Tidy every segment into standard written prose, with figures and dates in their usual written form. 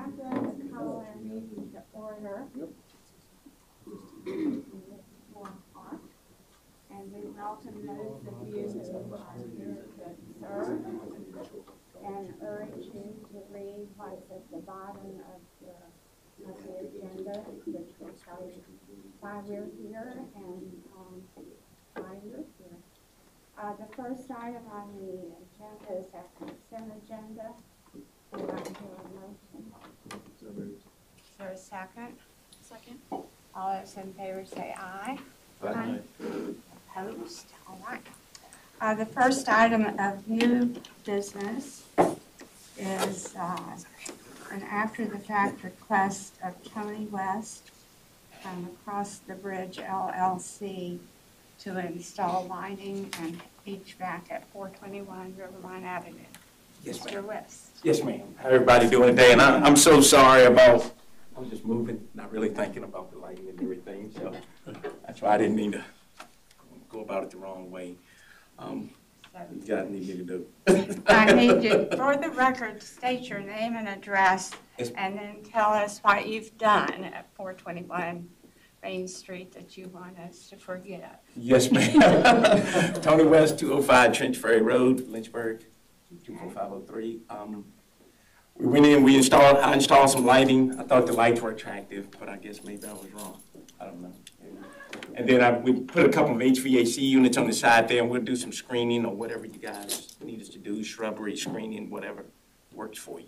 I'm going to call our meeting to order. Yep. 4 o'clock. And we welcome those of you who are here to serve and urge you to read what's at the bottom of the agenda, which will tell you why we're here and why you're here. The first item on the agenda is our consent agenda. Would I hear a motion? Is there a second? Second. All those in favor say aye. Aye. Opposed? All right. The first item of new business is an after-the-fact request of Tony West from Across the Bridge LLC to install lighting and HVAC at 421 Riverline Avenue. Yes, Mr. ma'am. West. Yes, ma'am. How everybody doing today? And I'm so sorry about, I was just moving, not really thinking about the lighting and everything. So that's why I didn't mean to go about it the wrong way. You guys need me to do. I need you, for the record, to state your name and address, Yes. and then tell us what you've done at 421 Main Street that you want us to forget. Yes, ma'am. Tony West, 205 Trench Ferry Road, Lynchburg, 24503. We went in, I installed some lighting. I thought the lights were attractive, but I guess maybe I was wrong. I don't know. And then we put a couple of HVAC units on the side there, and we'll do some screening or whatever you guys need us to do, shrubbery, screening, whatever works for you.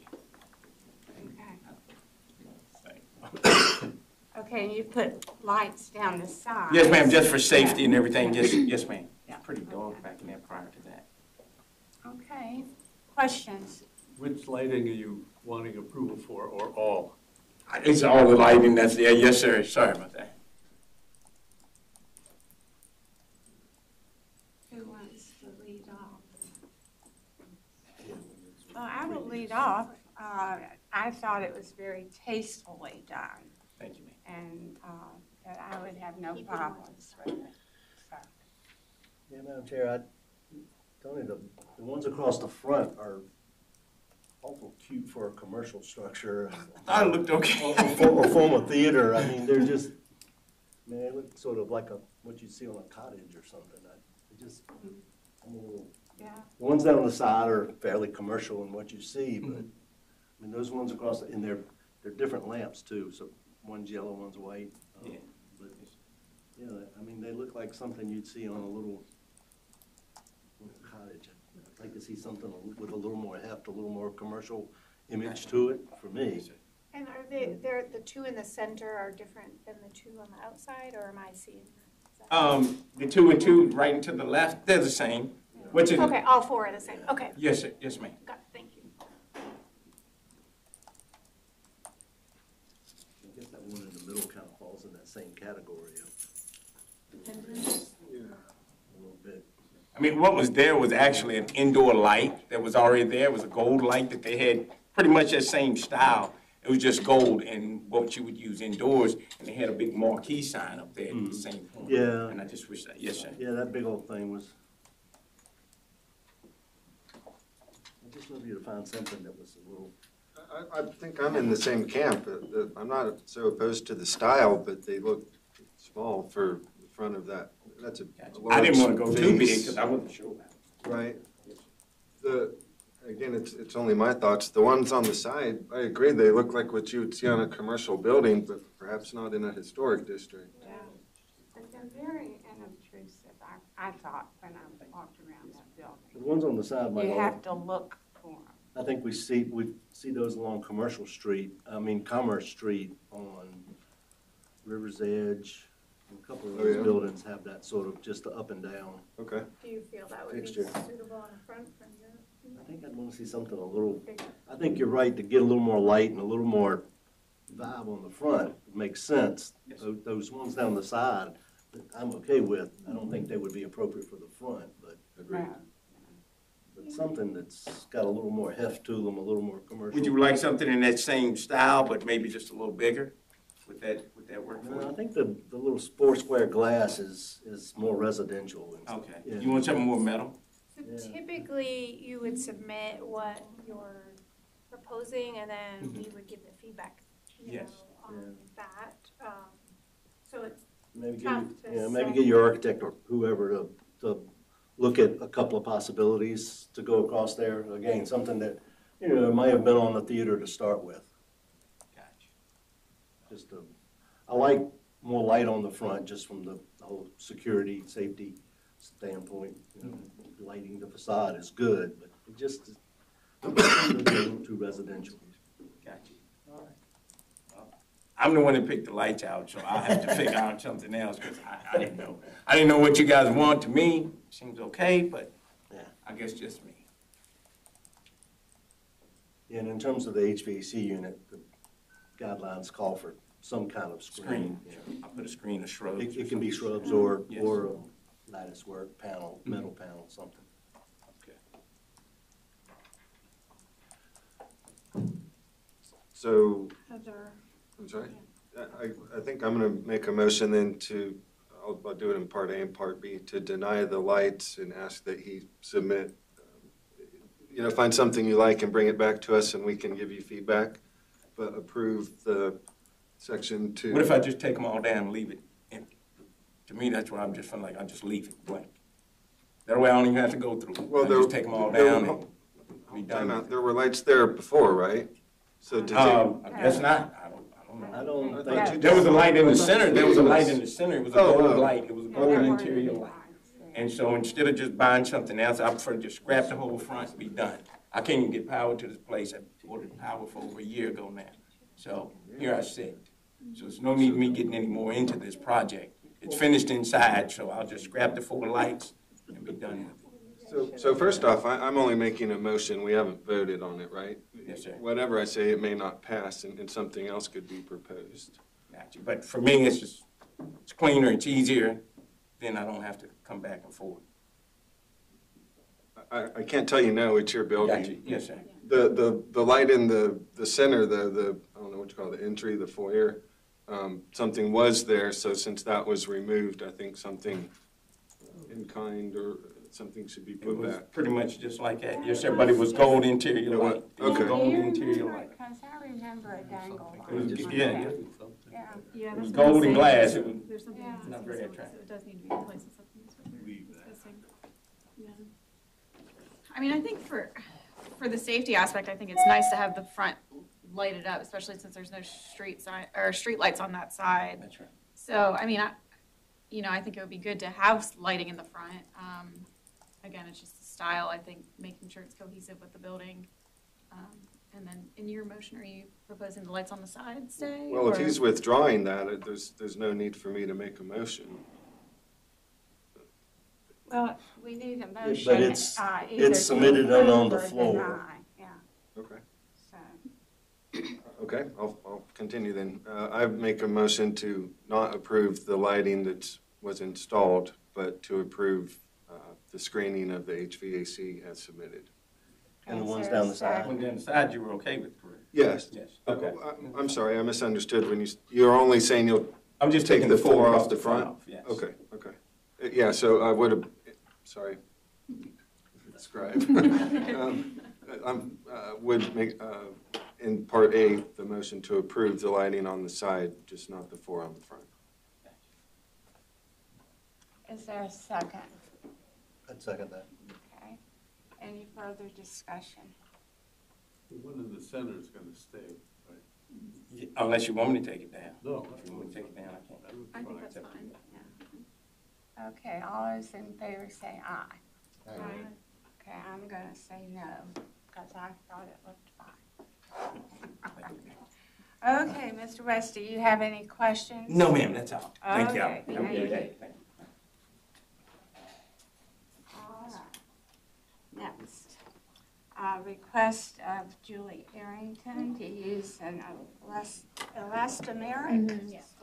Okay. Okay, and you put lights down the side. Yes, ma'am, just for safety and everything. Yes, ma'am. Yeah, pretty dark back in there prior to that. Okay. Questions? Which lighting are you wanting approval for, or all? It's all the lighting that's there. Yes, sir. Sorry about that. Who wants to lead off? Well, I will lead off. I thought it was very tastefully done, Thank you, ma'am. and that I would have no problems with it. So. Yeah, Madam Chair, Tony, the ones across the front are awful cute for a commercial structure. I looked okay. Or form of theater. I mean, they're just, man, they look sort of like what you see on a cottage or something. I'm a little, Yeah. the ones down on the side are fairly commercial in what you see, but I mean, those ones across, and they're different lamps too. So one's yellow, one's white. Yeah. But yeah, I mean, they look like something you'd see on a little cottage. I'd like to see something with a little more heft, a little more commercial image to it for me. And are the two in the center are different than the two on the outside, or am I seeing that? The 2 and 2 right and to the left, they're the same. Which is Okay, all four are the same. Okay. Yes, sir. Yes, ma'am. Got it. Thank you. I guess that one in the middle kind of falls in that same category of, yeah, a little bit. I mean, what was there was actually an indoor light that was already there. It was a gold light that they had, pretty much that same style. It was just gold and what you would use indoors, and they had a big marquee sign up there at the same point. Yeah. And I just wish that, yes, sir. Yeah, that big old thing was, I just love you to find something that was a little. I think I'm in the same camp. I'm not so opposed to the style, but they look small for the front of that. That's a I didn't want to go too big vase. because I wasn't sure about it. Right. Again, it's only my thoughts. The ones on the side, I agree, they look like what you would see on a commercial building, but perhaps not in a historic district. Yeah. But they're very unobtrusive, I thought, when I walked around that building. The ones on the side might. You have to look for them. I think we see those along Commerce Street on River's Edge. A couple of those buildings have that sort of just the up and down. Okay. Do you feel that would Fixture. be suitable in the front from your? I think I'd want to see something a little, I think you're right, to get a little more light and a little more vibe on the front. It makes sense. Yes. Those ones down the side, I'm okay with. I don't think they would be appropriate for the front, but Agreed. something that's got a little more heft to them, a little more commercial. Would you like something in that same style, but maybe just a little bigger? Would that work for No, I you? think the little sport square glass is more residential. Okay. Yeah. You want something more metal? So Yeah. typically, you would submit what your proposing, and then we would give the feedback, you know, Yes. on that. So it's Maybe tough get, to maybe say. get your architect or whoever to look at a couple of possibilities to go across there. Again, something that, you know, might have been on the theater to start with. Gotcha. Just I like more light on the front, just from the whole security, safety standpoint. You know, lighting the facade is good, but it just is a little too residential. Gotcha. All right. Well, I'm the one that picked the lights out, so I'll have to figure out something else, because I didn't know. I didn't know what you guys want. To me, seems okay, but Yeah. I guess just me. And in terms of the HVAC unit, the guidelines call for some kind of screen. Screen. I'll put a screen of shrubs. It can be shrubs or Yes. lattice work, panel, metal panel, something. Okay. So, Heather. I'm sorry? I think I'm gonna make a motion then to, I'll do it in part A and part B, to deny the lights and ask that he submit, find something you like and bring it back to us and we can give you feedback, but approve the section 2. What if I just take them all down and leave it empty? To me, that's where I'm just feeling like I just leave it blank. That way I don't even have to go through it. Well, I just take them all down and be Time done. out. There were lights there before, right? So to take, I guess not. I don't know. I don't I think. thought you There was a light in the just- center, there was a light in the center, it was a Oh, gold oh. light, it was a gold interior light. And so instead of just buying something else, I prefer to just scrap the whole front and be done. I can't even get power to this place, I ordered power for over a year ago now. So here I sit. So there's no need of me getting any more into this project. It's finished inside, so I'll just scrap the 4 lights and be done with it. so first off, I'm only making a motion. We haven't voted on it, right? Yes, sir. Whatever I say, it may not pass and something else could be proposed. Gotcha. But for me, it's cleaner, it's easier, then I don't have to come back and forth. I can't tell you no, it's your building. Gotcha. Yes, sir. The light in the center, I don't know what you call it, the entry, the foyer, something was there, so since that was removed, I think something in kind or something should be It put was back. pretty much just like that. Yes, sir, but it was gold interior It was- light. It was okay. gold interior light. Because I remember a dangle It was light. just- like yeah, that. yeah. Yeah. Yeah, It was that's what I'm gold and saying. glass. It was There's something Yeah. that's not very missing, attractive. so it does need to be replaced with something that's what we're Leave that. discussing. Yeah. I mean, I think for the safety aspect, I think it's nice to have the front lighted up, especially since there's no street sign, or street lights on that side. That's right. So, I mean, I think it would be good to have lighting in the front. Again, it's just the style, I think, making sure it's cohesive with the building. And then in your motion, are you proposing the lights on the side stay? Well, if or- he's withdrawing that, there's no need for me to make a motion. Well, we need a but motion. it's- either it's to submitted and on the approve or floor. deny. Yeah, Okay. so, Okay, I'll continue then. I make a motion to not approve the lighting that was installed, but to approve the screening of the HVAC as submitted. And the Is ones there down a the side. second? When they're inside, you were okay with, correct? Yes. Yes. Okay. I'm sorry, I misunderstood when you're only saying you'll I'm just take taking the the 4 4 off the front? off, yes. Okay. Yeah, so I would have, sorry. Scribe. Would make, in part A, the motion to approve the lighting on the side, just not the 4 on the front. is there a second? I'd second that. Okay. Any further discussion? The one in the center is gonna stay, right? Yeah, unless you want me to take it down. No. If you want to take it down, I can't. I think that's It's up to fine. you. Okay, all those in favor say aye. Right. Okay, I'm gonna say no, because I thought it looked fine. Okay, Mr. West, do you have any questions? No, ma'am, that's all. Thank you. Okay, Have a good day. Thank you. All right. Next, request of Julie Arrington to use an elastomeric Yes.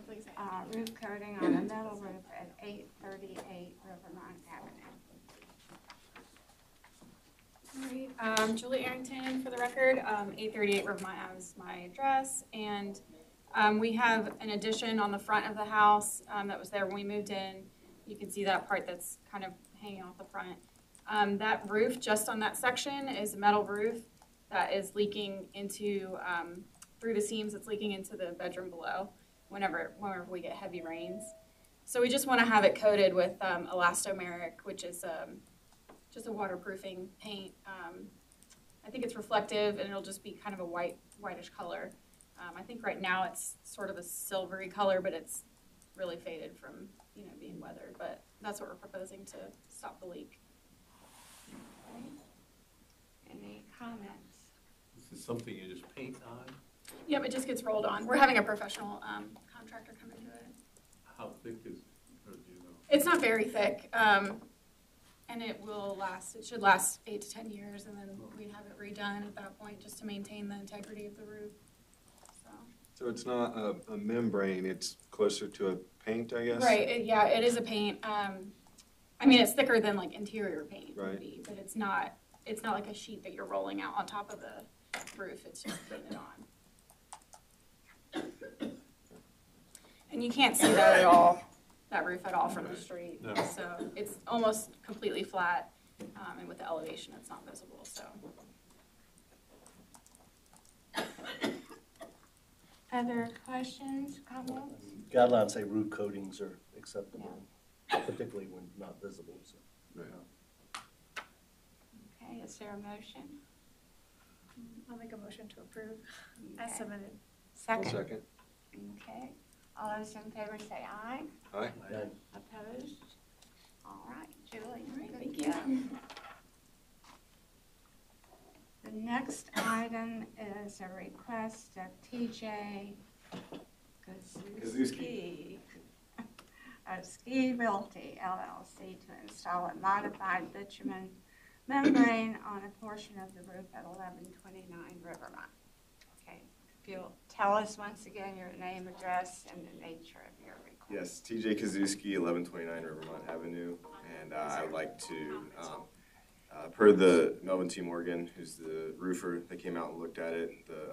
roof coating on a metal roof at 838 Rivermont Avenue. All right, Julie Arrington for the record, 838 Rivermont Ave is my address, and we have an addition on the front of the house that was there when we moved in. You can see that part that's kind of hanging off the front. That roof just on that section is a metal roof that is leaking into, through the seams, it's leaking into the bedroom below whenever we get heavy rains. So we just want to have it coated with elastomeric, which is just a waterproofing paint. I think it's reflective, and it'll just be kind of a whitish color. I think right now it's sort of a silvery color, but it's really faded from being weathered. But that's what we're proposing to stop the leak. Any comments? This is something you just paint on? Yep, it just gets rolled on. We're having a professional contractor come and do it. How thick is, or do you know? It's not very thick, and it will last. It should last 8 to 10 years, and then we'd have it redone at that point just to maintain the integrity of the roof. So it's not a membrane, it's closer to a paint, I guess? Right. It is a paint. I mean, it's thicker than like interior paint Right. would be, but it's not like a sheet that you're rolling out on top of the roof. It's just painted on. And you can't see that at all, that roof at all from the street. No. So it's almost completely flat, and with the elevation, it's not visible. So. Other questions, comments? Guidelines say roof coatings are acceptable, particularly when not visible, so. Right. Okay, is there a motion? I'll make a motion to approve as Okay. submitted. I'll Second? second. Okay, all those in favor say aye. Aye. Opposed? All right, Julie. All right, good thank you. job. The next item is a request of TJ Kazuski of Ski Realty LLC to install a modified bitumen membrane on a portion of the roof at 1129 Rivermont. Okay, if you'll tell us once again your name, address, and the nature of your request. Yes, TJ Kazuski, 1129 Rivermont Avenue, and I would like to, per the Melvin T. Morgan, who's the roofer that came out and looked at it, the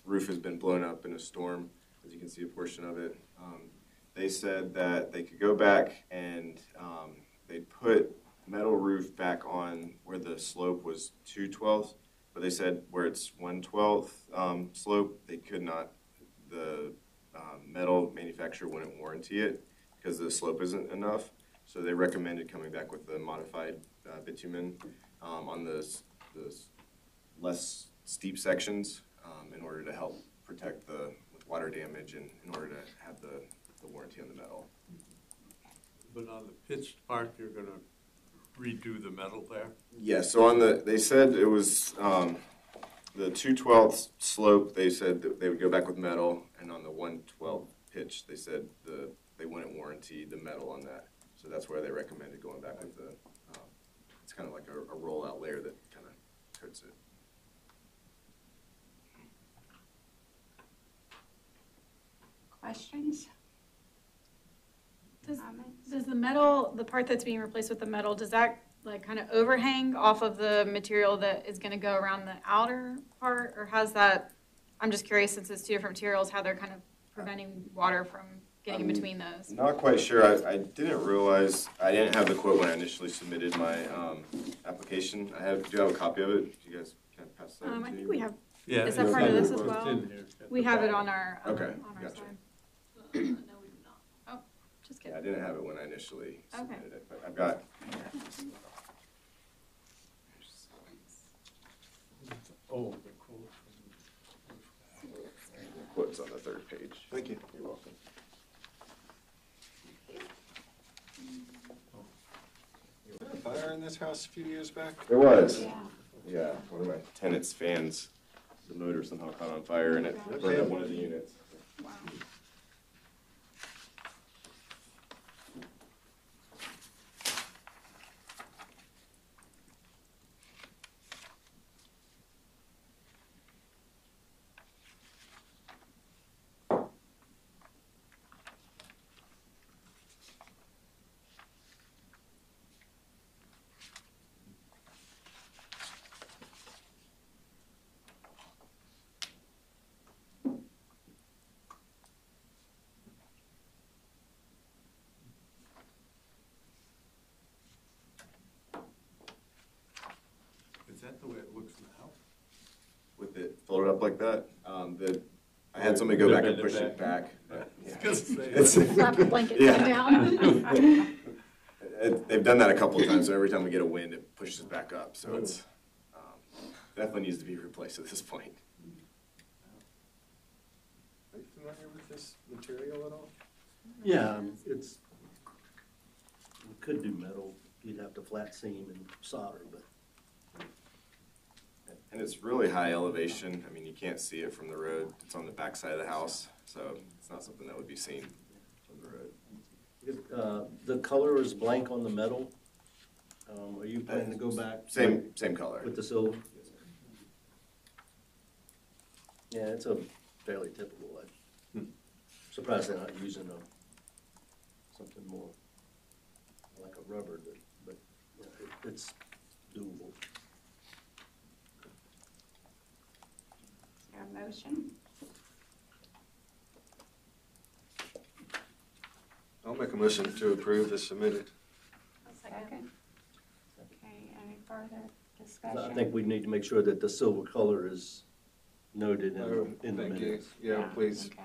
roof has been blown up in a storm, as you can see a portion of it. They said that they could go back and they'd put metal roof back on where the slope was 2/12, but they said where it's 1/12 slope, they could not, the metal manufacturer wouldn't warranty it because the slope isn't enough. So they recommended coming back with the modified bitumen on the less steep sections in order to help protect the water damage and in order to have the warranty on the metal. But on the pitched part, you're gonna redo the metal there? Yeah, so on they said it was the 2/12 slope, they said that they would go back with metal, and on the 1/12 pitch, they said they wouldn't warranty the metal on that. So that's where they recommended going back with the, it's kind of like a rollout layer that kind of coats it. Questions? Does, Comments? does the metal, the part that's being replaced with the metal, does that like kind of overhang off of the material that is going to go around the outer part, or has that? I'm just curious, since it's two different materials, how they're kind of preventing water from getting in between those. Not quite sure. I didn't realize, I didn't have the quote when I initially submitted my application. Do have a copy of it? You guys can I pass that to you? I think we have. Yeah. Is that part of this as it's well? in here. We have it on our Okay, on our gotcha. side. No, we do not. Oh, just Yeah, I kidding. didn't have it when I initially Okay. submitted it, but I've got. Oh, the quote from. The quote's on the third page. Thank you. You're welcome. Was there a fire in this house a few years back? There was. Yeah. Yeah, one of my tenants' fans, the motor somehow caught on fire and it burned up one of the units. Wow. fold it up like that. I had somebody go back and push it back. But, yeah. Slap a blanket Yeah. down. They've done that a couple of times, so every time we get a wind, it pushes it back up. So it's definitely needs to be replaced at this point. Are you familiar with this material at all? Yeah, it could do metal. You'd have to flat seam and solder, but And it's really high elevation. I mean, you can't see it from the road. It's on the back side of the house, so it's not something that would be seen from the road. the color is blank on the metal. Are you planning to go back? Same color. With the silver? Yeah, it's a fairly typical one. Surprised they're not using something more like a rubber, but yeah, it's doable. Is there a motion? I'll make a motion to approve as submitted. Second. Okay, any further I discussion? think we need to make sure that the silver color is noted Oh, in the thank you. minutes Yeah, please Okay.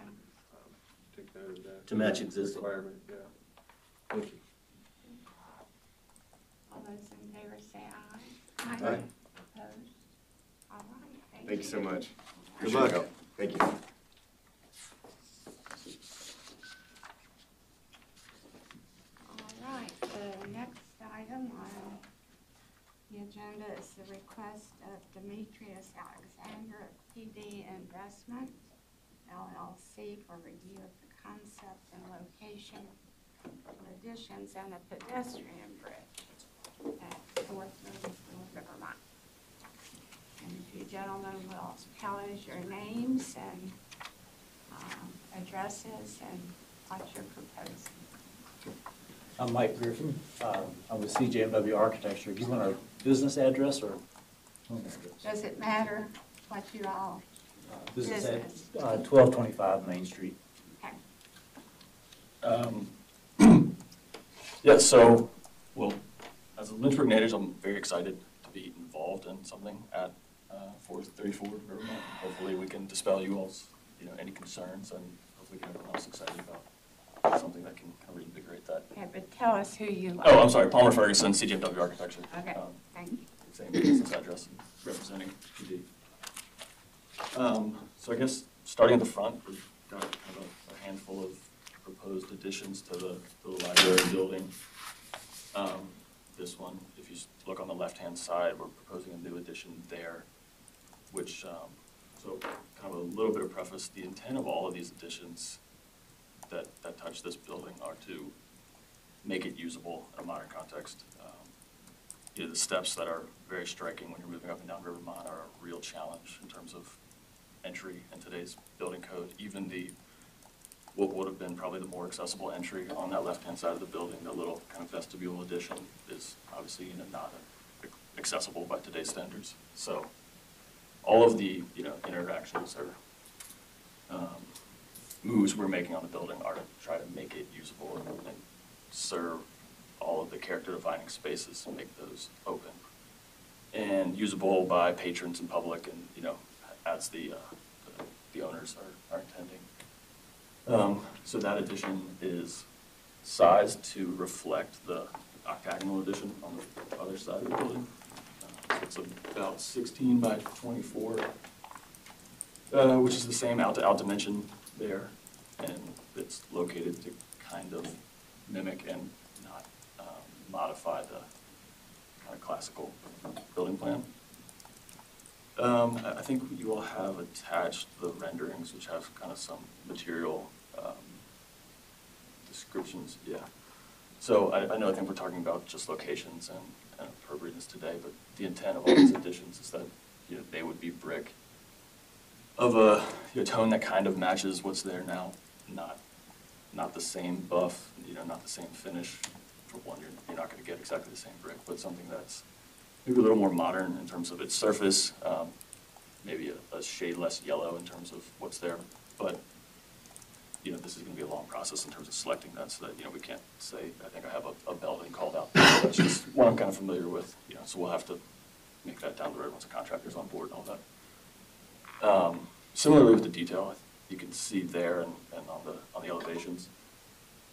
take note of that. to match existing. Requirement, yeah. Thank you. All those in favor say aye. Aye. Opposed? All right, Thank you so much. Good Appreciate your luck. help. Thank you. All right, the next item on the agenda is the request of Demetrius Alexander of PD Investment LLC for review of the concept and location for additions and a pedestrian bridge at 434 Rivermont. And if you gentlemen will tell us your names and addresses and what you're proposing. I'm Mike Griffin. I'm with CJMW Architecture. Do you want our business address or home address? Does it matter what you all, Business at Business. 1225 Main Street. okay, Yeah, so, well, as a Lynchburg native, I'm very excited to be involved in something at 434 Rivermont. Hopefully we can dispel you all's, any concerns, and hopefully get everyone else excited about something that can kind of reinvigorate that. okay, but tell us who you are. Oh, I'm sorry, Palmer Ferguson, CJMW Architecture. Okay, thank you. Same business address, and representing PD. So I guess, starting at the front, we've got kind of a handful of proposed additions to the library building. This one, if you look on the left-hand side, we're proposing a new addition there, which, so kind of a little bit of preface, the intent of all of these additions that touch this building are to make it usable in a modern context. The steps that are very striking when you're moving up and down Rivermont are a real challenge in terms of entry in today's building code. Even what would have been probably the more accessible entry on that left-hand side of the building, the little kind of vestibule addition, is obviously not accessible by today's standards. So all of the interactions or moves we're making on the building are to try to make it usable and serve all of the character-defining spaces and make those open and usable by patrons and public, and as the owners are intending. So that addition is sized to reflect the octagonal addition on the other side of the building. So it's about 16 by 24, which is the same out dimension there, and it's located to kind of mimic and not modify the kind of classical building plan. I think you all have attached the renderings, which have kind of some material descriptions. Yeah. So I think we're talking about just locations and appropriateness today, but the intent of all these additions is that they would be brick of a tone that kind of matches what's there now, not the same buff, not the same finish. For one, you're not going to get exactly the same brick, but something that's maybe a little more modern in terms of its surface, maybe a shade less yellow in terms of what's there. But this is going to be a long process in terms of selecting that, so that we can't say I think I have a building called out. That's just what I'm kind of familiar with. So we'll have to make that down the road once the contractor's on board and all that. Similarly with the detail, you can see there and on the elevations,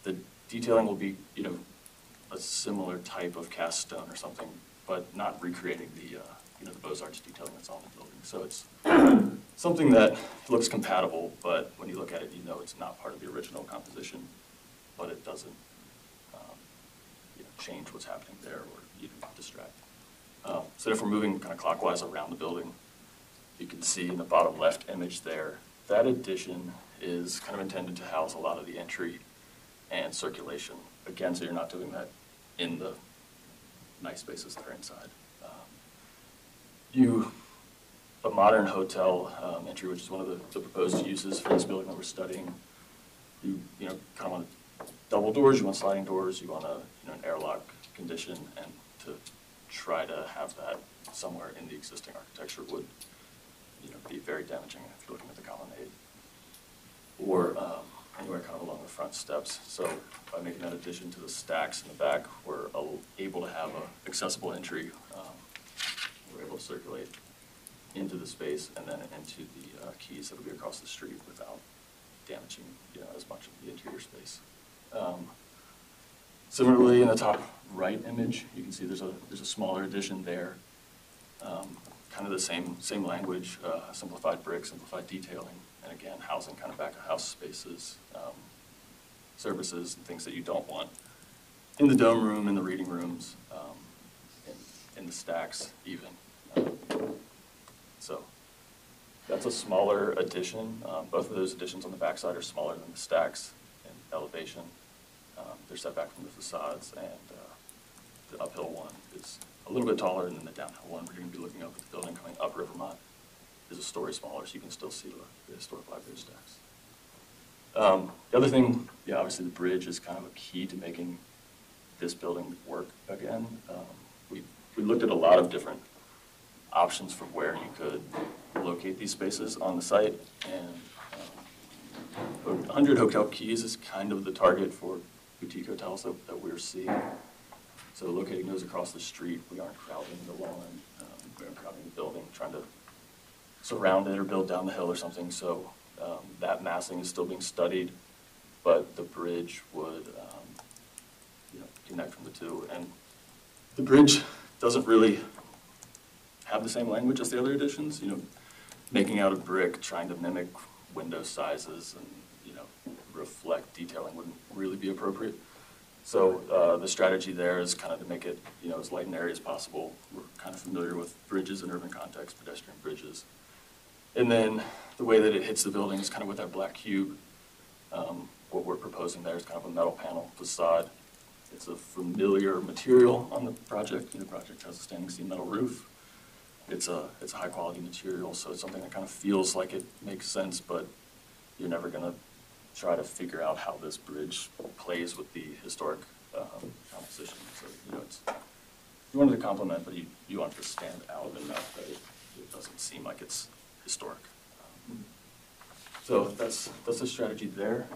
the detailing will be, you know, a similar type of cast stone or something, but not recreating the, you know, the Beaux-Arts detailing that's on the building. So it's something that looks compatible, but when you look at it, you know it's not part of the original composition, but it doesn't, you know, change what's happening there or even distract. So if we're moving kind of clockwise around the building, you can see in the bottom left image there, that addition is kind of intended to house a lot of the entry and circulation. Again, so you're not doing that in the nice spaces that are inside. A modern hotel entry, which is one of the proposed uses for this building that we're studying, you know, kind of want double doors, you want sliding doors, you want an airlock condition, and to try to have that somewhere in the existing architecture would, you know, be very damaging if you're looking at the colonnade, or anywhere kind of along the front steps. So by making that addition to the stacks in the back, we're able to have an accessible entry. We're able to circulate into the space and then into the keys that'll be across the street without damaging, you know, as much of the interior space. Similarly, in the top right image, you can see there's a smaller addition there. Kind of the same language, simplified brick, simplified detailing, and again, housing kind of back of house spaces, services, and things that you don't want in the dome room, in the reading rooms, in the stacks even. So that's a smaller addition. Both of those additions on the backside are smaller than the stacks in elevation. They're set back from the facades, and the uphill one is a little bit taller than the downhill one. We're going to be looking up at the building coming up Rivermont. Is a story smaller, so you can still see the historic library stacks. The other thing, yeah, obviously the bridge is kind of a key to making this building work again. We looked at a lot of different options for where you could locate these spaces on the site, and 100 Hotel Keys is kind of the target for boutique hotels that we're seeing. So locating those across the street, we aren't crowding the lawn, we aren't crowding the building, trying to surround it or build down the hill or something. So that massing is still being studied, but the bridge would you know, connect from the two. And the bridge doesn't really have the same language as the other additions, you know, making out of brick, trying to mimic window sizes and, you know, reflect detailing wouldn't really be appropriate. So the strategy there is kind of to make it, you know, as light and airy as possible. We're kind of familiar with bridges in urban context, pedestrian bridges. And then the way that it hits the building is kind of with that black cube. What we're proposing there is kind of a metal panel facade. It's a familiar material on the project. You know, the project has a standing seam metal roof. It's a high quality material, so it's something that kind of feels like it makes sense, but you're never going to try to figure out how this bridge plays with the historic composition. So, you know, you wanted to complement, but you want it to stand out enough that it doesn't seem like it's historic. So that's the strategy there.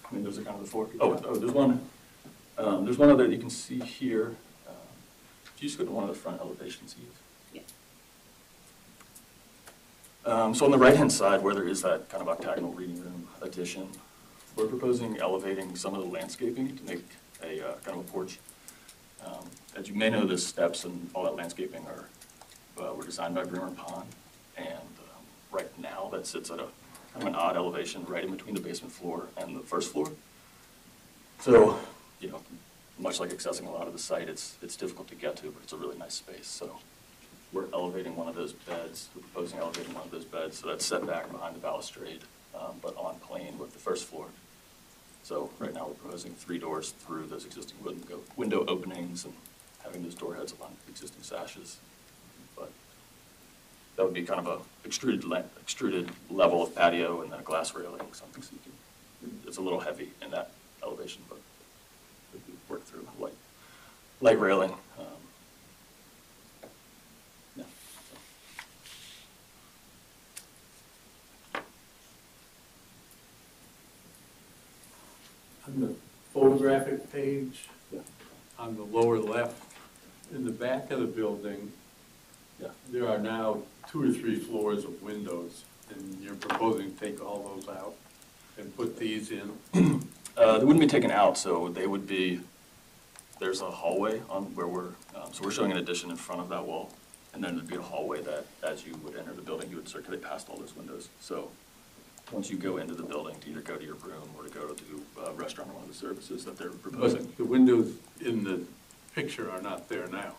I mean, those are kind of the four. Oh, there's one other that you can see here. If you just go to one of the front elevations, Eve. So on the right-hand side, where there is that kind of octagonal reading room addition, we're proposing elevating some of the landscaping to make a kind of a porch. As you may know, the steps and all that landscaping were designed by Bremer Pond, and right now that sits at a kind of an odd elevation right in between the basement floor and the first floor. So, you know, much like accessing a lot of the site, it's difficult to get to, but it's a really nice space. So we're elevating one of those beds. We're proposing elevating one of those beds, so that's set back behind the balustrade, but on plane with the first floor. So right now we're proposing 3 doors through those existing window openings and having those door heads along existing sashes. But that would be kind of a extruded level of patio and then a glass railing, something so you can, it's a little heavy in that elevation, but we can work through light railing. Yeah. On the photographic page, on the lower left, in the back of the building, There are now 2 or 3 floors of windows, and you're proposing to take all those out and put these in? They wouldn't be taken out, so they would be, there's a hallway on where so we're showing an addition in front of that wall. And then there'd be a hallway that, as you would enter the building, you would circulate past all those windows. So once you go into the building to either go to your room or to go to a restaurant or one of the services that they're proposing, But the windows in the picture are not there now.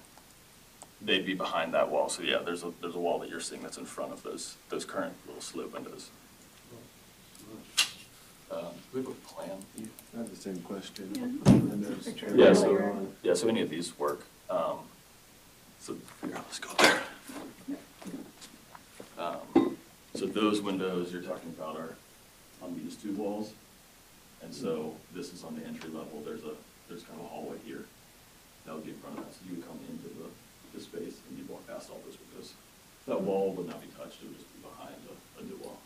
they'd be behind that wall. So yeah, there's a wall that you're seeing that's in front of those current little slit windows. We have a plan. I have the same question. Yeah, so any of these work. So here, let's go there. So those windows you're talking about are on these 2 walls. And so this is on the entry level. There's kind of a hallway here. That would be in front of that. So you would come into the space and you'd walk past all those windows. That wall would not be touched. It would just be behind a new wall.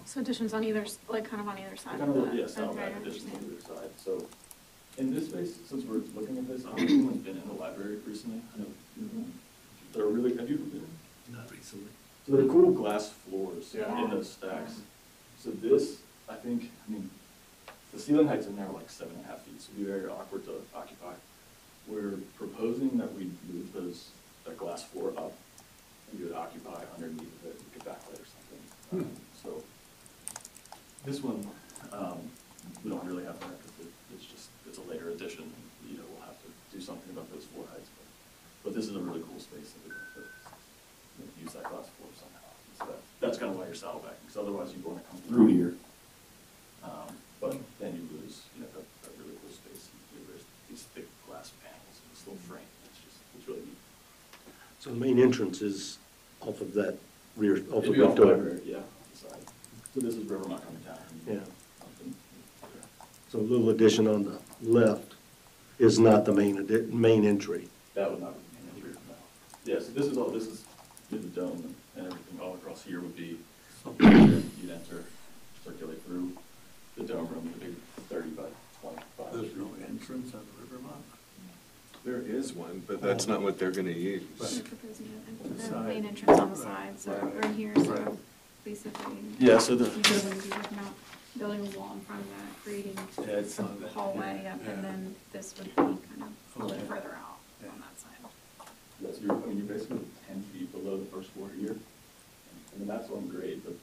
So additions on either, like kind of on either side Kind of of, the. yeah, sound Okay, back I additions on understand. either side. So in this space, since we're looking at this, anyone's been in the library recently? I know. They're really, have you been? Not recently. So they're cool glass floors Yeah. in those stacks. So this, I mean, the ceiling heights in there are like 7.5 feet, so it'd be very awkward to occupy. We're proposing that we move that glass floor up, and you would occupy underneath of it, you could backlight or something. So this one, we don't really have that, because it's a later addition, and, we'll have to do something about those floor heights. But this is a really cool space that we'd like to use that glass floor somehow. So that's kind of why you're saddle backing, because otherwise you'd want to come through here. But then you lose, that really cool space. There's these thick glass panels and this little frame. It's really neat. So the main entrance is off of that rear, off It'd of be the off the door. library, yeah, off the side. So this is Rivermont coming down. Yeah. Something, So a little addition on the left is not the main entry. That would not be the main entry, no. Yeah, so this is the dome and everything all across here would be, you'd enter, circulate through the dome room, the big 30 by 25. There's no entrance on the Rivermont? There is one, but that's not what they're gonna use. They're proposing the main entrance on the side, so right here, so basically. Yeah, so You wouldn't be looking out, building a wall in front of that, creating Yeah, it's on a the hallway up, and then this would be kind of a little further out on that side. Yes, you're basically 10 feet below the first floor here. And that's on grade, but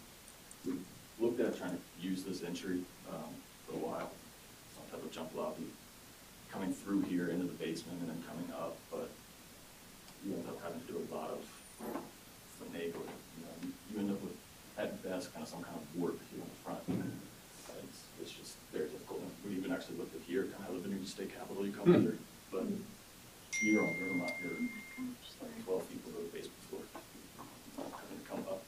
we looked at trying to use this entry for a while, some type of jump lobby, coming through here into the basement and then coming up, but you end up having to do a lot of finagling. You end up with, at best, kind of some kind of warp here in the front. It's just very difficult. We even actually looked at here, kind of how the Vineyard State Capitol you come under, but here on Rivermont, you're 12 feet below the basement floor, having to come up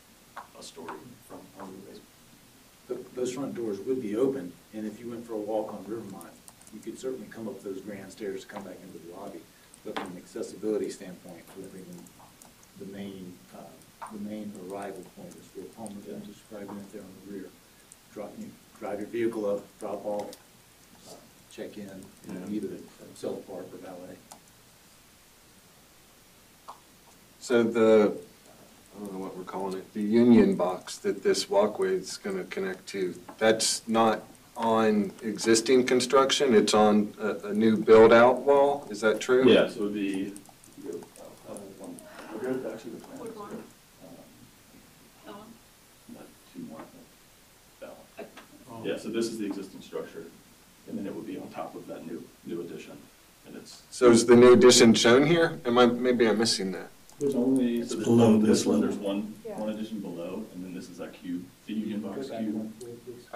a story from under the basement. Those front doors would be open, and if you went for a walk on Rivermont, you could certainly come up those grand stairs to come back into the lobby. But from an accessibility standpoint, we're thinking the main arrival point is where Palmer's been describing it there on the rear. Drive your vehicle up, drop off, check in, either self-park or valet. So I don't know what we're calling it, the union box that this walkway is gonna connect to, that's not on existing construction, it's on a new build-out wall, is that true? Yeah, so it would be, we're good, actually, the plan. Wood one. Not too more, that one. Yeah, so this is the existing structure, and then it would be on top of that new addition, and it's. So is the new addition shown here? Maybe I'm missing that. There's only, so there's below one, this one, level. there's one addition below, and then this is that cube, the union box cube.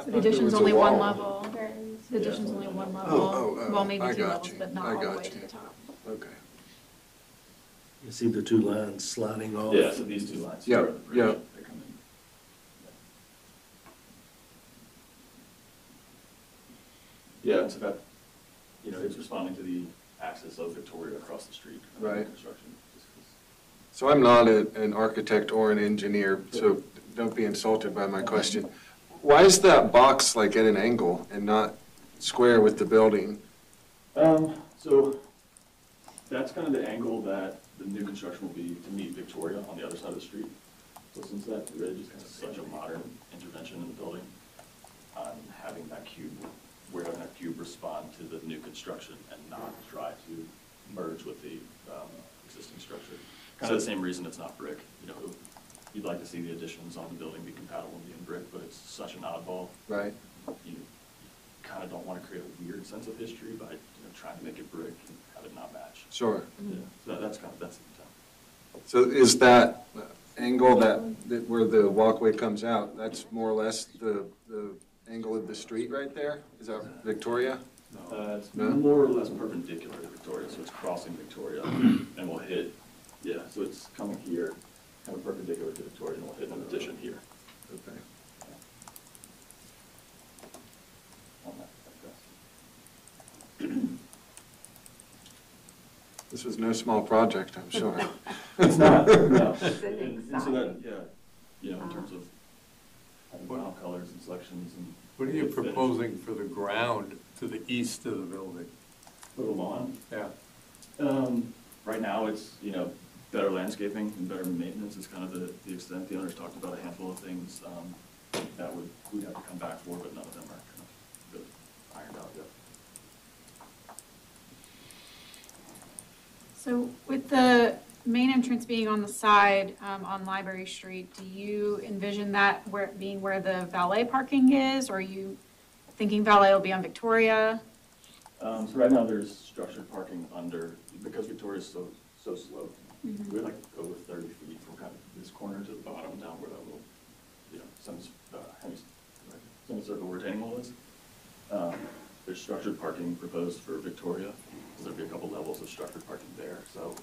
So the addition's only one level, There is. the addition's only one level, Oh, well, maybe I 2 got levels, you. but not I all the got way to you. the top. Okay. You see the 2 lines sliding off? Yeah, so these 2 lines. Yeah, here are the bridge, yeah. They come in. Yeah, so that, it's responding to the access of Victoria across the street. Right. Construction. So I'm not an architect or an engineer, so don't be insulted by my question. Why is that box like at an angle and not square with the building? So that's kind of the angle that the new construction will be to meet Victoria on the other side of the street. So since that ridge is kind of such a modern intervention in the building, having that cube, we're having that cube respond to the new construction and not try to merge with the existing structure. Kind of the same reason it's not brick. You know, you'd like to see the additions on the building be compatible with being brick, but it's such an oddball. Right. You kind of don't want to create a weird sense of history by trying to make it brick and have it not match. Sure. Yeah, so that's the intent. So is that angle that where the walkway comes out, that's more or less the angle of the street right there? Is that Victoria? It's more or less perpendicular to Victoria, so it's crossing Victoria and we'll hit, yeah, so it's coming here, kind of perpendicular to Victoria, and we'll hit an addition here. Okay. On that address. This was no small project, I'm sure. It's not, no. It's an And so that, yeah, in terms of having vinyl colors and selections and. What are you finish. proposing for the ground to the east of the building? For the lawn? Yeah. Right now, it's, better landscaping and better maintenance is kind of the extent. The owners talked about a handful of things that we'd have to come back for, but none of them are kind of really ironed out yet. So with the main entrance being on the side on Library Street, do you envision that being where the valet parking is, or are you thinking valet will be on Victoria? So right now there's structured parking under, because Victoria's so sloped, we'd like to go with 30 feet from kind of this corner to the bottom down where that little, semicircle retaining wall is. There's structured parking proposed for Victoria. There'll be a couple levels of structured parking there. So,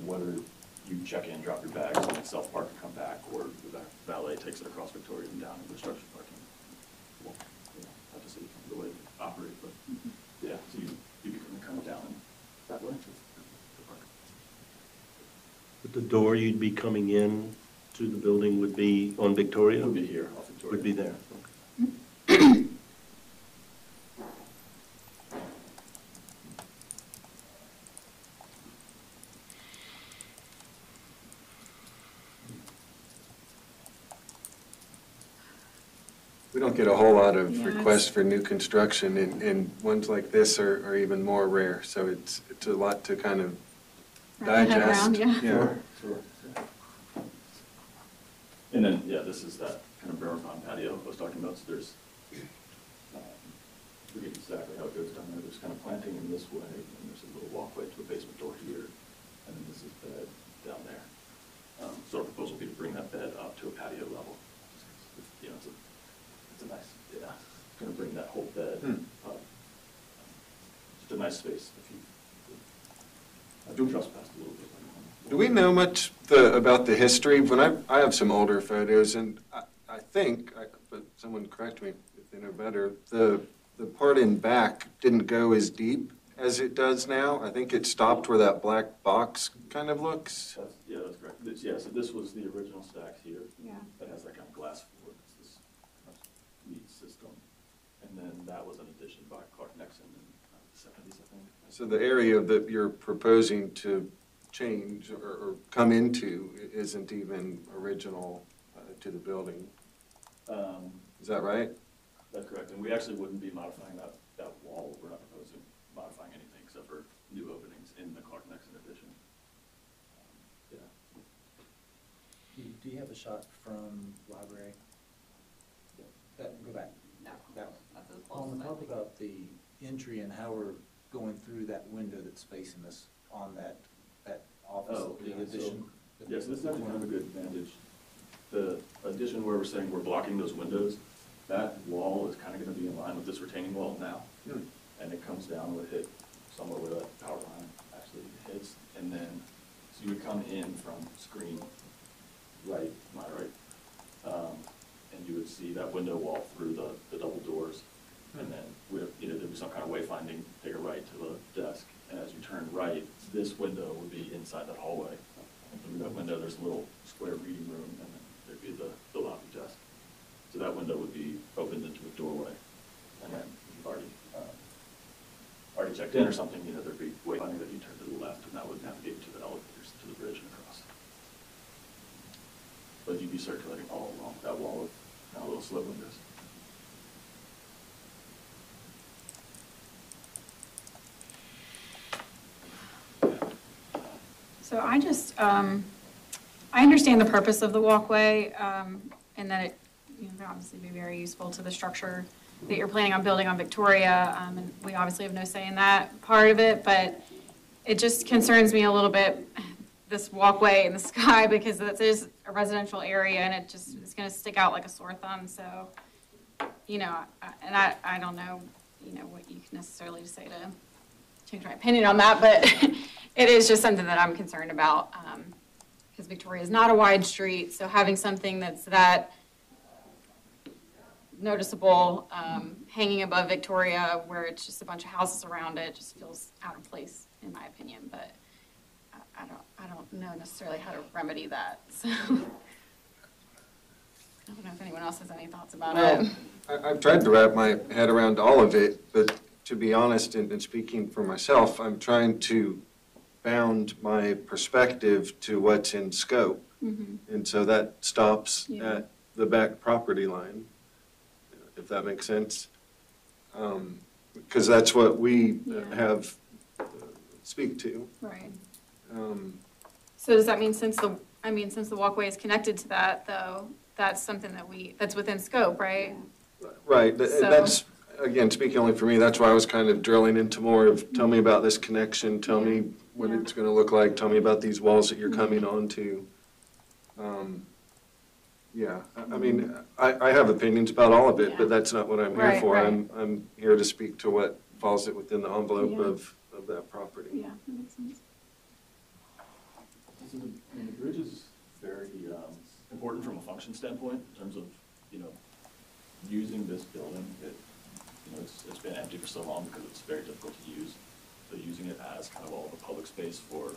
whether you check in, drop your bags, and like self-park and come back, or the valet takes it across Victoria and down into the structured parking. We'll have to see the way they operate, but yeah, so you can come down that way. But the door you'd be coming in to the building would be on Victoria? It would be here, off Victoria. Would be there. We don't get a whole lot of Yeah, requests for new construction, and ones like this are even more rare, so it's a lot to kind of Wrap your head digest. around, yeah. Sure. And then, this is that kind of Barrowcon patio I was talking about, so there's, forget exactly how it goes down there, there's kind of planting in this way, and there's a little walkway to a basement door here, and then this is bed down there. So our proposal would be to bring that bed up to a patio level. It's a nice, kind of bring that whole bed up. Just a nice space if you, I do trespass a little bit. Do we know much about the history? When I have some older photos, and I think, but someone correct me if they know better, the part in back didn't go as deep as it does now. I think it stopped where that black box kind of looks. That's correct. So this was the original stack here. Yeah. That has that kind of glass floor. It's this kind of meat system. And then that was an addition by Clark Nexon in the 70s, I think. So the area that you're proposing to change or come into isn't even original to the building. Is that right? That's correct. And we actually wouldn't be modifying that wall. We're not proposing modifying anything except for new openings in the Clark Nexon addition. Do you have a shot from library? Go back. No, That one. that's as close Paul, as I talk think. about the entry and how we're going through that window that's facing us on that office, the addition. Yes, this is actually kind of a good advantage. The addition where we're saying we're blocking those windows, that wall is kind of going to be in line with this retaining wall now. And it comes down, would hit somewhere where that power line actually hits. And then, so you would come in from screen right, my right, and you would see that window wall through the double doors. And then there'd be some kind of wayfinding, take a right to the desk. And as you turn right, this window would be inside that hallway. And through that window, there's a little square reading room, and then there'd be the lobby desk. So that window would be opened into a doorway. And then you've already checked in or something, there'd be wayfinding that you turn to the left, and that would navigate to the elevator. entrance to the bridge and across. But you'd be circulating all along that wall of now little slit windows. So I just, I understand the purpose of the walkway, and that it, can obviously be very useful to the structure that you're planning on building on Victoria, and we obviously have no say in that part of it, but it just concerns me a little bit, this walkway in the sky, because this is a residential area, and it just, it's gonna stick out like a sore thumb, so, I don't know, what you can necessarily say to change my opinion on that, but it is just something that I'm concerned about, because Victoria is not a wide street, so having something that's that noticeable, hanging above Victoria, where it's just a bunch of houses around it, just feels out of place, in my opinion, but I don't know necessarily how to remedy that, so. I don't know if anyone else has any thoughts about it. I've tried to wrap my head around all of it, but to be honest, and speaking for myself, I'm trying to bound my perspective to what's in scope. Mm-hmm. And so that stops Yeah. at the back property line, if that makes sense. Because that's what we have speak to. Right. Um, So does that mean since the walkway is connected to that, though, that's something that's within scope, right? Right, So- that's, again, speaking only for me, that's why I was kind of drilling into more of, tell me about this connection, tell me what Yeah. it's gonna look like, tell me about these walls that you're coming onto. Yeah, I mean, I have opinions about all of it, Yeah. but that's not what I'm here Right, for. right. I'm here to speak to what falls within the envelope Yeah. of that property. Yeah, that makes sense. So the bridge is very important from a function standpoint in terms of, using this building. It's been empty for so long because it's very difficult to use. So using it as kind of all the public space for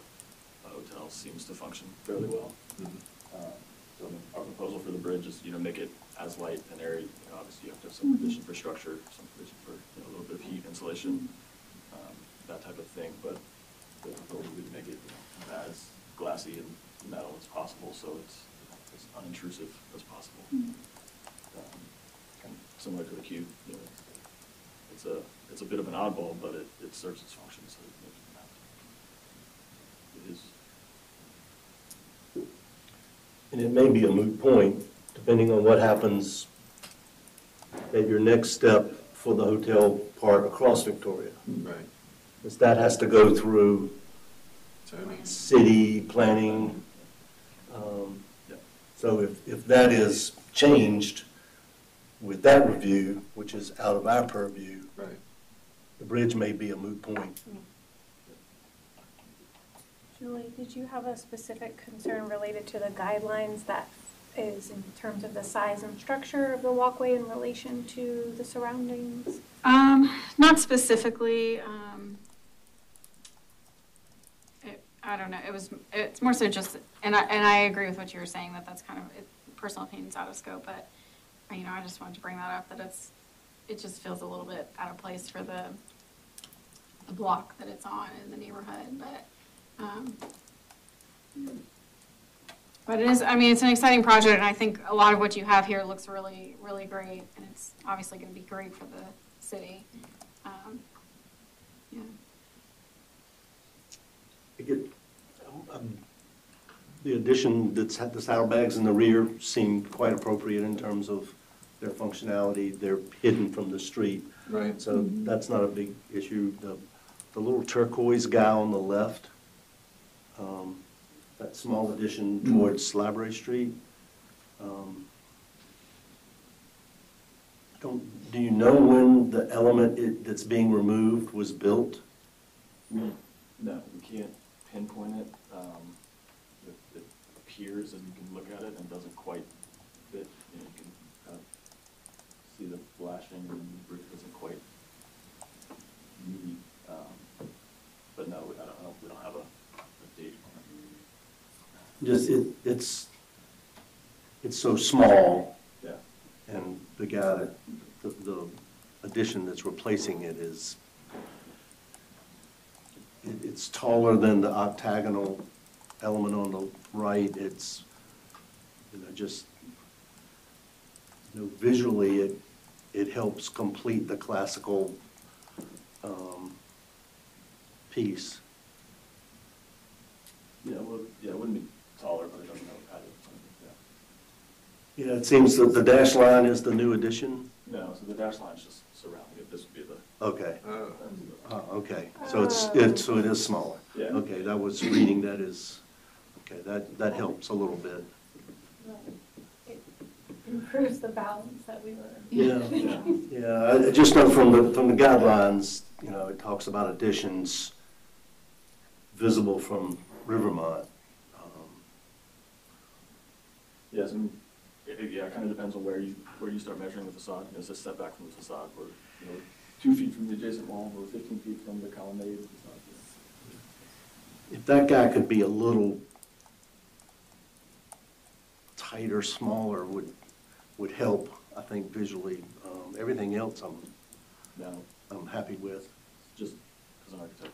a hotel seems to function fairly well. So our proposal for the bridge is, make it as light an area. Obviously you have to have some provision for structure, some provision for a little bit of heat insulation, that type of thing. But the proposal would make it as glassy and metal as possible, so it's as unintrusive as possible. Kind of similar to the cube, it's a bit of an oddball, but it serves its function, so it is. And it may be a moot point, depending on what happens at your next step for the hotel part across Victoria. Right. Because that has to go through Zoning. city planning. So if that is changed with that review, which is out of our purview, Right. the bridge may be a moot point. Julie, did you have a specific concern related to the guidelines that is in terms of the size and structure of the walkway in relation to the surroundings? Not specifically. I don't know. It's more so just, and I agree with what you were saying, that's kind of personal opinions out of scope, but I just wanted to bring that up, that it just feels a little bit out of place for the block that it's on in the neighborhood, but it is, it's an exciting project, and I think a lot of what you have here looks really, really great, and it's obviously going to be great for the city. Yeah. The addition that's had the saddlebags in the rear seem quite appropriate in terms of their functionality. They're hidden from the street. Right. So that's not a big issue. The little turquoise guy on the left, that small addition towards Slabbery Street, do you know when the element that's being removed was built? No, we can't pinpoint it. It appears, and you can look at it, and it doesn't quite fit. You can kind of see the flashing, and the roof doesn't quite meet. But no, we don't have a date on it. Just it's so small. Yeah. And the guy that, the addition that's replacing it is, it's taller than the octagonal element on the right, it's, just, visually, it helps complete the classical piece. Yeah, well, yeah, it wouldn't be taller, but it doesn't have a patio. Yeah. Yeah, it seems that the dash line is the new addition. No, so the dash line's just surrounding it. This would be the. Okay. Oh. Okay, so so it is smaller. Yeah. Okay, that was reading that is, okay, that helps a little bit. It improves the balance that we were. Yeah, yeah, I just know from the guidelines, it talks about additions visible from Rivermont. Yes, and it kind of depends on where you start measuring the facade. Is this set back from the facade? We're 2 feet from the adjacent wall, or 15 feet from the colonnade facade. If that guy could be a little tighter, smaller, would help, I think, visually. Everything else Now, I'm happy with. just as an architect,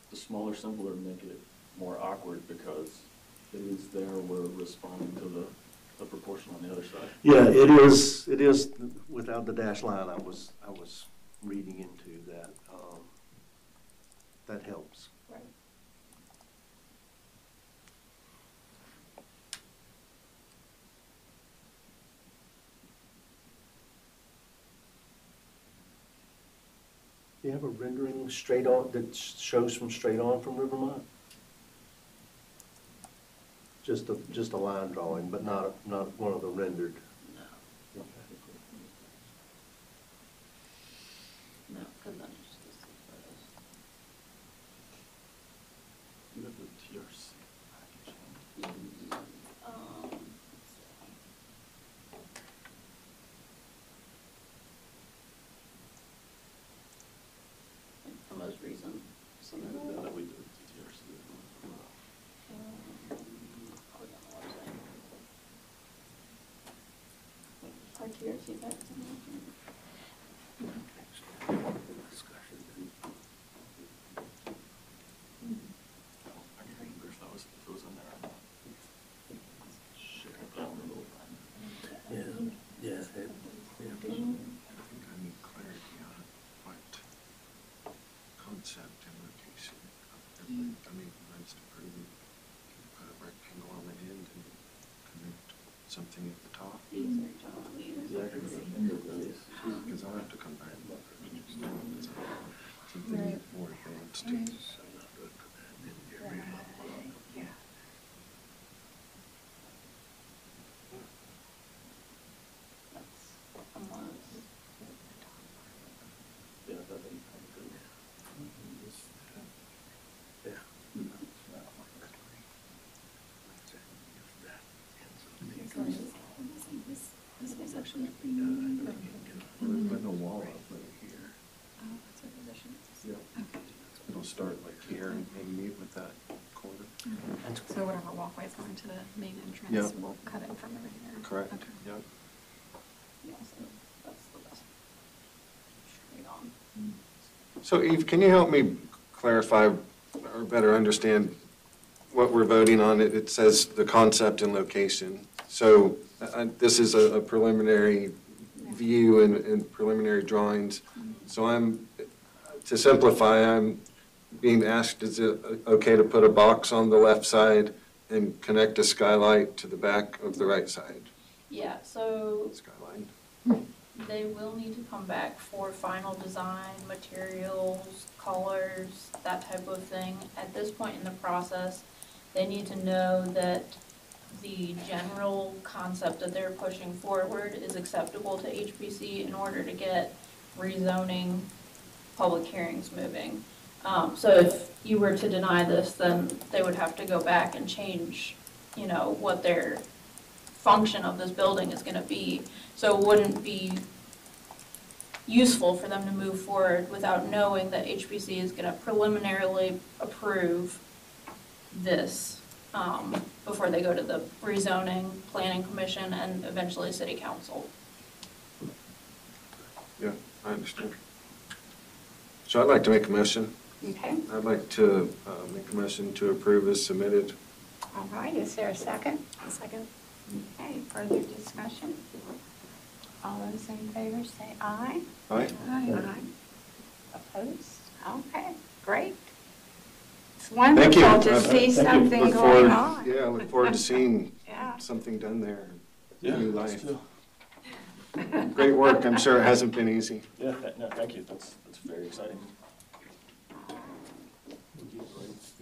the smaller, simpler make it more awkward because it is there, we're responding to the proportion on the other side. Yeah, it is without the dash line, I was reading into that. That helps. Right. Do you have a rendering straight on, that shows from straight on from Rivermont? Just a line drawing, but not one of the rendered? No, because then it's just the photos. You have the TRC package. Let's see. Like the most recent submitted. That we did the TRC. Probably on the website. Our TRC back to I can't remember if it was in there or not. Share it down a little. Yeah. I think I need clarity on what concept and location of every, I just approve it. Put a rectangle on the end and connect something at the top, these are John Lee's. Yeah, I can remember those. because I'll have to come back. Something more advanced. That's almost. Yeah, that didn't sound good. This was actually. Put no wall up right here. Oh, that's our position. Yeah. It'll start like here and meet with that corner. So whatever walkway is going to the main entrance, Yeah. we'll cut it from over here. Correct, Okay. yep. Yeah, so that's the best. Straight on. So Eve, can you help me clarify or better understand what we're voting on? It says the concept and location. So this is a preliminary view and preliminary drawings. So to simplify, I'm being asked, is it okay to put a box on the left side and connect a skylight to the back of the right side? Yeah, so Skyline. they will need to come back for final design, materials, colors, that type of thing. At this point in the process, they need to know that the general concept that they're pushing forward is acceptable to HPC in order to get rezoning public hearings moving. So if you were to deny this, then they would have to go back and change, what their function of this building is gonna be. So it wouldn't be useful for them to move forward without knowing that HPC is gonna preliminarily approve this, before they go to the rezoning, planning commission, and eventually city council. Yeah, I understand. So I'd like to make a motion. Okay. I'd like to make a motion to approve as submitted All right, is there a second? Second. Okay, further discussion? All those in favor say aye. Aye. Aye. Opposed? Okay, great. It's Thank you. wonderful to see Thank you. something Look going forward- on. Yeah, I look forward to seeing Yeah. something done there. Yeah, New us life. too. Great work. I'm sure it hasn't been easy. Yeah, no, thank you. That's very exciting.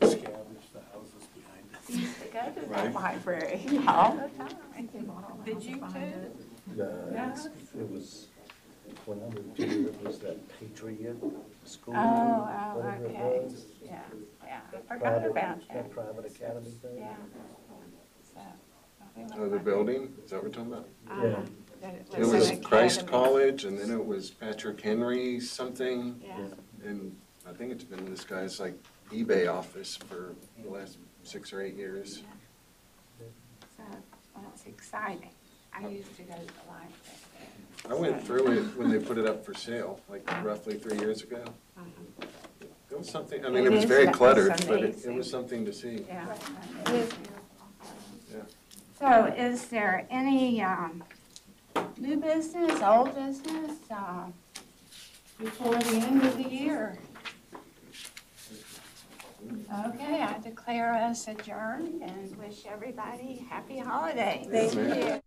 Scavenge the houses behind it. You used to go to the Right. library all the time. Did you too? Yes, it was, when I moved here, it was that Patriot School. Oh, whatever it okay. was. Yeah, yeah, I forgot Private- about that. Private academy thing. Yeah. So, we went Oh, the back. building? Is that what we're talking about? Yeah. That It was an Christ academy. College, and then it was Patrick Henry something, Yeah. and I think it's been this guy's like eBay office for the last 6 or 8 years. So, well, it's exciting. I used to go to the library. I went through it when they put it up for sale, like roughly 3 years ago. It was something, I mean, It it was is- very it's cluttered, but it amazing. was something to see. Yeah. Yeah. So is there any new business, old business before the end of the year? Okay, I declare us adjourned and wish everybody happy holidays. Thank you.